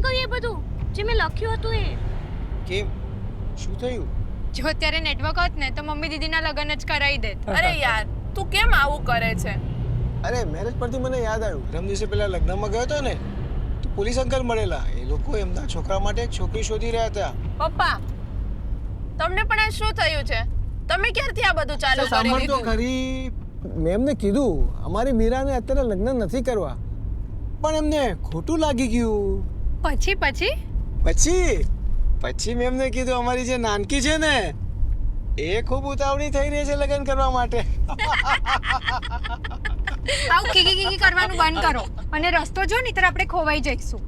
ક્યાં ગયું એ બધું જે મેં લખ્યું હતું એ? કેમ શું થયું? જો અત્યારે નેટવર્ક હોત ને તો મમ્મી દીદીના લગ્ન જ કરાવી દેત. અરે યાર તું કેમ આવું કરે છે? અરે મેરેજ પરથી મને યાદ આવ્યું, પરમ દિવસે પેલા લગ્નમાં ગયો હતો ને તો પોલીસ અંકલ મળેલા. એ લોકો એમના છોકરા માટે એક છોકરી શોધી રહ્યા હતા. પપ્પા તમને પણ આ શું થયું છે? તમે ક્યારથી આ બધું ચાલુ કરી સાંભળ તો દીધું? ખરી, મેં એમને કીધું અમારી મીરાને અત્યારે લગ્ન નથી કરવા, પણ એમને ખોટું લાગી ગયું. પછી પછી પછી મેં એમને કીધું અમારી જે નાનકી છે ને એ ખૂબ ઉતાવળી થઈ રહી છે લગ્ન કરવા માટે. આવું કીકી કરવાનું બંધ કરો અને રસ્તો જો નહીતર આપણે ખોવાઈ જઈશું.